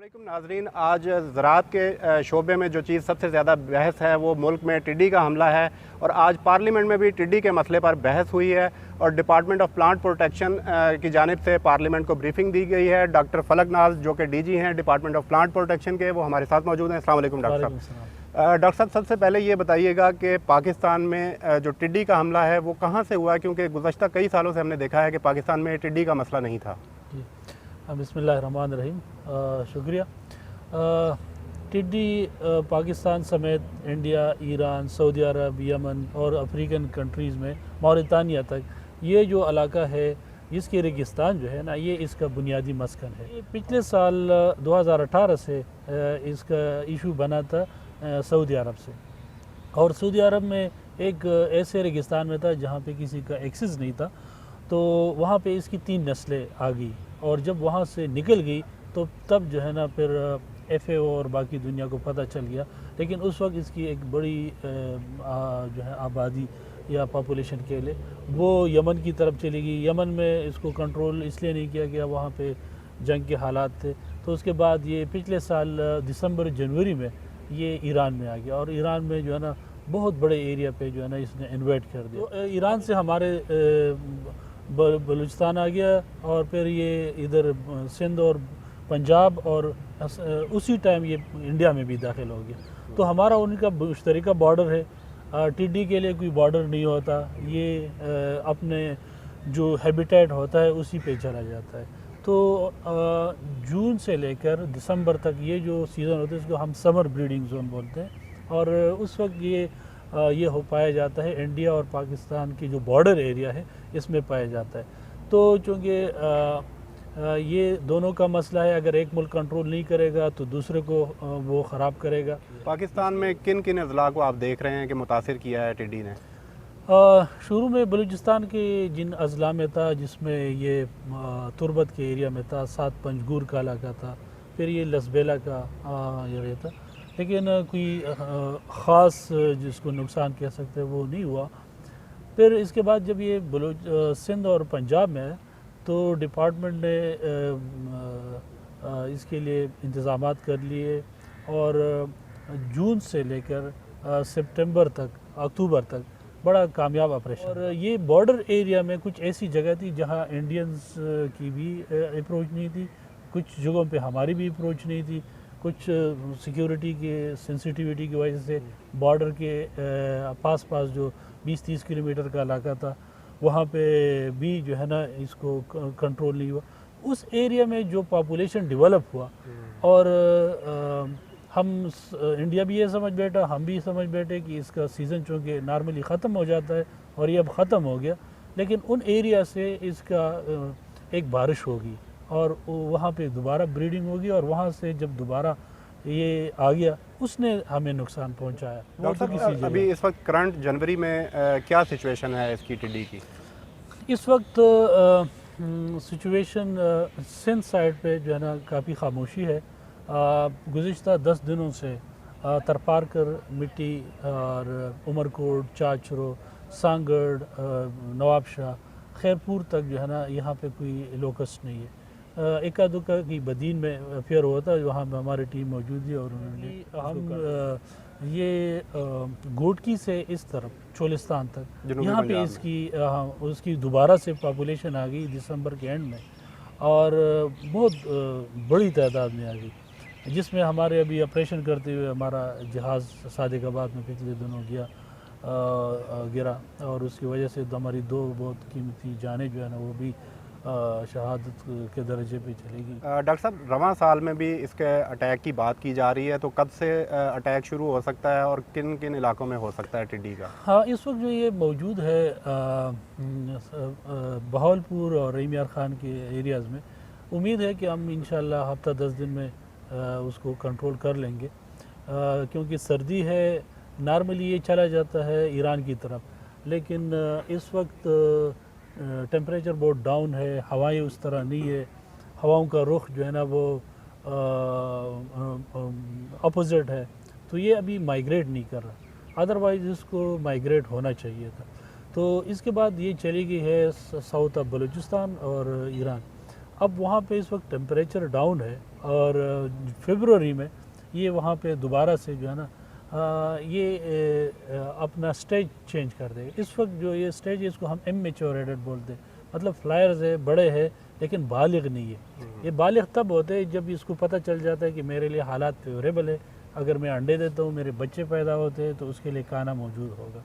वालेकुम नाजरीन, आज ज़राअत के शोबे में जो चीज़ सबसे ज़्यादा बहस है वो मुल्क में टिड्डी का हमला है। और आज पार्लियामेंट में भी टिड्डी के मसले पर बहस हुई है और डिपार्टमेंट ऑफ प्लांट प्रोटेक्शन की जानिब से पार्लियामेंट को ब्रीफिंग दी गई है। डॉक्टर फलक नाज जो कि डीजी हैं डिपार्टमेंट ऑफ प्लांट प्रोटेक्शन के, वो हमारे साथ मौजूद हैं। अस्सलाम वालेकुम डॉक्टर साहब। डॉक्टर साहब, सबसे पहले ये बताइएगा कि पाकिस्तान में जो टिड्डी का हमला है वो कहाँ से हुआ, क्योंकि गुज़श्ता कई सालों से हमने देखा है कि पाकिस्तान में टिड्डी का मसला नहीं था। बिस्मिल्लाहिर्रहमानिर्रहीम, शुक्रिया। टिड्डी पाकिस्तान समेत इंडिया, ईरान, सऊदी अरब, यमन और अफ्रीकन कंट्रीज़ में मौरितानिया तक ये जो इलाका है, इसके रेगिस्तान जो है ना, ये इसका बुनियादी मस्कन है। पिछले साल 2018 से इसका इशू बना था सऊदी अरब से, और सऊदी अरब में एक ऐसे रेगिस्तान में था जहाँ पे किसी का एक्सेस नहीं था, तो वहाँ पे इसकी 3 नस्लें आ गई। और जब वहाँ से निकल गई तो तब जो है ना फिर FAO और बाकी दुनिया को पता चल गया। लेकिन उस वक्त इसकी एक बड़ी जो है आबादी या पॉपुलेशन के लिए वो यमन की तरफ चली गई। यमन में इसको कंट्रोल इसलिए नहीं किया गया, वहाँ पे जंग के हालात थे। तो उसके बाद ये पिछले साल दिसंबर जनवरी में ये ईरान में आ गया, और ईरान में जो है ना बहुत बड़े एरिया पे जो है ना इसने इन्वेट कर दिया। तो ईरान से हमारे बलूचिस्तान आ गया, और फिर ये इधर सिंध और पंजाब, और उसी टाइम ये इंडिया में भी दाखिल हो गया। तो हमारा उनका मुश्तरका बॉर्डर है। टिड्डी के लिए कोई बॉर्डर नहीं होता, ये अपने जो हैबिटेट होता है उसी पे चला जाता है। तो जून से लेकर दिसंबर तक ये जो सीज़न होता है इसको हम समर ब्रीडिंग जोन बोलते हैं, और उस वक्त ये हो पाया जाता है इंडिया और पाकिस्तान की जो बॉर्डर एरिया है इसमें पाया जाता है। तो चूँकि ये दोनों का मसला है, अगर एक मुल्क कंट्रोल नहीं करेगा तो दूसरे को वो ख़राब करेगा। पाकिस्तान में किन किन अज़ला को आप देख रहे हैं कि मुतासिर किया है टिड्डी ने? शुरू में बलूचिस्तान के जिन अज़ला में था, जिसमें ये तुर्बत के एरिया में था, 7 पंजगूर का इलाका था, फिर ये लसबेला का एरिया था, लेकिन कोई ख़ास जिसको नुकसान कह सकते हैं वो नहीं हुआ। फिर इसके बाद जब ये सिंध और पंजाब में है तो डिपार्टमेंट ने इसके लिए इंतज़ामात कर लिए, और जून से लेकर सितंबर तक, अक्टूबर तक बड़ा कामयाब ऑपरेशन। और ये बॉर्डर एरिया में कुछ ऐसी जगह थी जहाँ इंडियंस की भी अप्रोच नहीं थी, कुछ जगहों पे हमारी भी अप्रोच नहीं थी, कुछ सिक्योरिटी के सेंसिटिविटी की वजह से बॉर्डर के पास जो 20-30 किलोमीटर का इलाका था वहाँ पे भी जो है ना इसको कंट्रोल नहीं हुआ। उस एरिया में जो पॉपुलेशन डेवलप हुआ, और हम इंडिया भी ये समझ बैठा, हम भी समझ बैठे कि इसका सीज़न चूँकि नॉर्मली ख़त्म हो जाता है, और ये अब ख़त्म हो गया, लेकिन उन एरिया से इसका एक बारिश होगी और वहाँ पे दोबारा ब्रीडिंग होगी, और वहाँ से जब दोबारा ये आ गया उसने हमें नुकसान पहुँचाया। डॉक्टर साहब, अभी इस वक्त करंट जनवरी में क्या सिचुएशन है इसकी टिड्डी की? इस वक्त सिचुएशन सिंध साइड पे जो है ना काफ़ी खामोशी है। गुज़िश्ता 10 दिनों से तरपारकर, मिट्टी और उमरकोट, चाचरो, सांगड़, नवाबशाह, खैरपुर तक जो है ना यहाँ पे कोई लोकस नहीं है। एका दुक्का की बदीन में अफेयर हुआ था, वहाँ में हमारी टीम मौजूद है, और उन्होंने ये गोटकी से इस तरफ चोलिस्तान तक यहाँ पे उसकी दोबारा से पॉपुलेशन आ गई दिसंबर के एंड में, और बहुत बड़ी तादाद में आ गई, जिसमें हमारे अभी ऑपरेशन करते हुए हमारा जहाज़ सादिकाबाद में पिछले दिनों गिरा, और उसकी वजह से तो हमारी 2 बहुत कीमती जानें जो है ना वो भी शहादत के दर्जे पे चलेगी। डॉक्टर साहब, रवां साल में भी इसके अटैक की बात की जा रही है, तो कब से अटैक शुरू हो सकता है और किन किन इलाकों में हो सकता है टिड्डी का? हाँ, इस वक्त जो ये मौजूद है बहावलपुर और रहीम यार ख़ान के एरियाज़ में, उम्मीद है कि हम इंशाल्लाह हफ्ता 10 दिन में उसको कंट्रोल कर लेंगे, क्योंकि सर्दी है। नॉर्मली ये चला जाता है ईरान की तरफ, लेकिन इस वक्त टेम्परेचर बहुत डाउन है, हवाएं उस तरह नहीं है, हवाओं का रुख जो है ना वो अपोजिट है, तो ये अभी माइग्रेट नहीं कर रहा, अदरवाइज़ इसको माइग्रेट होना चाहिए था। तो इसके बाद ये चली गई है साउथ ऑफ बलूचिस्तान और ईरान। अब वहाँ पे इस वक्त टेम्परेचर डाउन है, اور فیبروری میں یہ وہاں پہ دوبارہ سے جو ہے نا یہ اپنا سٹیج چینج کر دے گا. اس وقت جو یہ سٹیج ہے اس کو ہم امیچورڈ بولتے ہیں, مطلب فلائرز ہے, بڑے ہیں لیکن بالغ نہیں ہے. یہ بالغ تب ہوتے ہیں جب اس کو پتہ چل جاتا ہے کہ میرے لیے حالات فیوریبل ہے, اگر میں انڈے دیتا ہوں میرے بچے پیدا ہوتے ہیں تو اس کے لیے کھانا موجود ہوگا.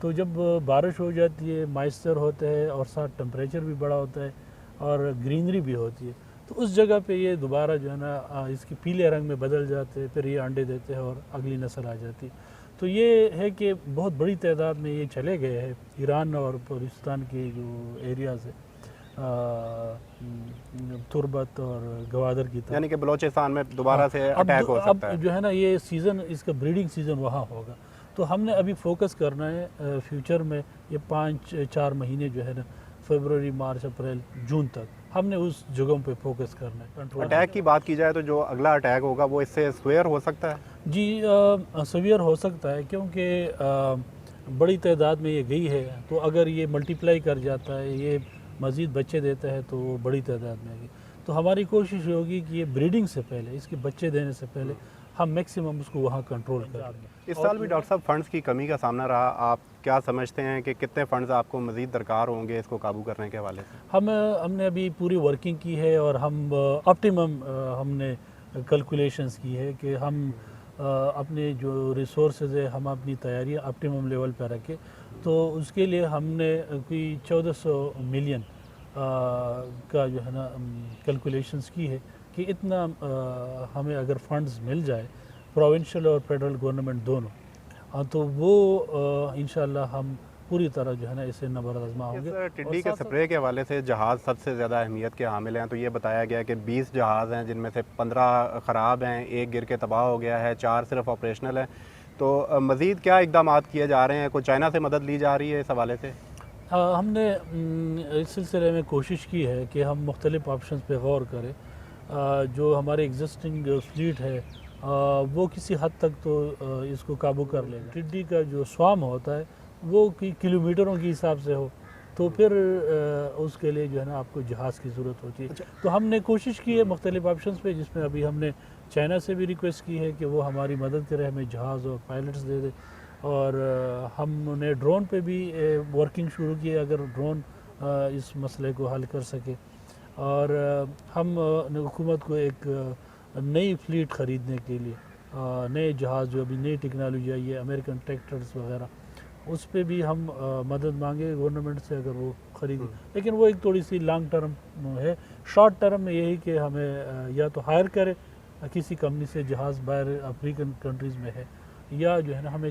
تو جب بارش ہو جاتی ہے, مائسچر ہوتا ہے اور ساتھ ٹمپریچر بھی بڑا ہوتا ہے اور گرینری بھی ہوتی ہے, تو اس جگہ پہ یہ دوبارہ جو ہے نا اس کی پیلے رنگ میں بدل جاتے ہیں, پھر یہ انڈے دیتے ہیں اور اگلی نسل آ جاتی. تو یہ ہے کہ بہت بڑی تعداد میں یہ چلے گئے ہیں ایران اور بلوچستان کے جو ایریاز ہے, تربت اور گوادر کی طرف, یعنی کہ بلوچستان میں دوبارہ سے اٹیک ہو سکتا ہے. اب جو ہے نا یہ سیزن, اس کا بریڈنگ سیزن وہاں ہوگا. تو ہم نے ابھی فوکس کرنا ہے فیوچر میں یہ 5-4 مہینے جو ہے نا فیبروری, مارچ, اپریل, جون تک ہم نے اس جگہوں پہ فوکس کرنا ہے. اٹیک کی بات کی جائے تو جو اگلا اٹیک ہوگا وہ اس سے سویئر ہو سکتا ہے؟ جی سویئر ہو سکتا ہے, کیونکہ بڑی تعداد میں یہ گئی ہے, تو اگر یہ ملٹیپلائی کر جاتا ہے, یہ مزید بچے دیتا ہے تو وہ بڑی تعداد میں گئی. تو ہماری کوشش ہوگی کہ یہ بریڈنگ سے پہلے, اس کے بچے دینے سے پہلے ہم میکسیمم اس کو وہاں کنٹرول کریں. اس سال بھی ڈاکٹر صاحب فنڈز کی کمی کا سامنا رہا, آپ کیا سمجھتے ہیں کہ کتنے فنڈز آپ کو مزید درکار ہوں گے اس کو قابو کرنے کے حوالے سے؟ ہم نے ابھی پوری ورکنگ کی ہے اور ہم آپٹیمم ہم نے کیلکولیشنز کی ہے کہ ہم اپنے جو ریسورسز ہے ہم اپنی تیاریاں آپٹیمم لیول پہ رکھیں. تو اس کے لیے ہم نے کوئی 1400 ملین کا جو ہے نا کیلکولیشنز کی ہے کہ اتنا ہمیں اگر فنڈز مل جائے پروونشل اور فیڈرل گورنمنٹ دونوں, تو وہ انشاءاللہ ہم پوری طرح جو ہے نا اسے نبرد آزما ہوں گے. ٹڈی کے سپرے کے حوالے سے جہاز سب سے زیادہ اہمیت کے حامل ہیں, تو یہ بتایا گیا کہ 20 جہاز ہیں جن میں سے 15 خراب ہیں, ایک گر کے تباہ ہو گیا ہے, 4 صرف آپریشنل ہیں. تو مزید کیا اقدامات کیے جا رہے ہیں؟ کوئی چائنا سے مدد لی جا رہی ہے اس حوالے سے؟ ہم نے اس سلسلے میں کوشش کی ہے کہ ہم مختلف آپشنز پہ غور کریں. جو ہمارے ایگزسٹنگ فلیٹ ہے وہ کسی حد تک تو اس کو قابو کر لے گا. ٹڈی کا جو سوام ہوتا ہے وہ کلومیٹروں کے حساب سے ہو, تو پھر اس کے لیے جو ہے نا آپ کو جہاز کی ضرورت ہوتی ہے. تو ہم نے کوشش کی ہے مختلف آپشنز پہ, جس میں ابھی ہم نے چائنا سے بھی ریکویسٹ کی ہے کہ وہ ہماری مدد کرے, ہمیں جہاز اور پائلٹس دے دے. اور ہم نے ڈرون پہ بھی ورکنگ شروع کی ہے, اگر ڈرون اس مسئلے کو حل کر سکے. اور ہم حکومت کو ایک نئی فلیٹ خریدنے کے لیے, نئے جہاز جو ابھی نئی ٹیکنالوجی آئی ہے, امریکن ٹریکٹرز وغیرہ, اس پہ بھی ہم مدد مانگے گورنمنٹ سے اگر وہ خریدے. لیکن وہ ایک تھوڑی سی لانگ ٹرم ہے. شارٹ ٹرم میں یہی کہ ہمیں یا تو ہائر کرے کسی کمپنی سے جہاز باہر افریقن کنٹریز میں ہے, یا جو ہے نا ہمیں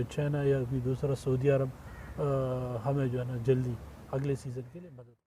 چائنا یا کوئی دوسرا سعودی عرب ہمیں جو ہے نا جلدی اگلے سیزن کے لیے مدد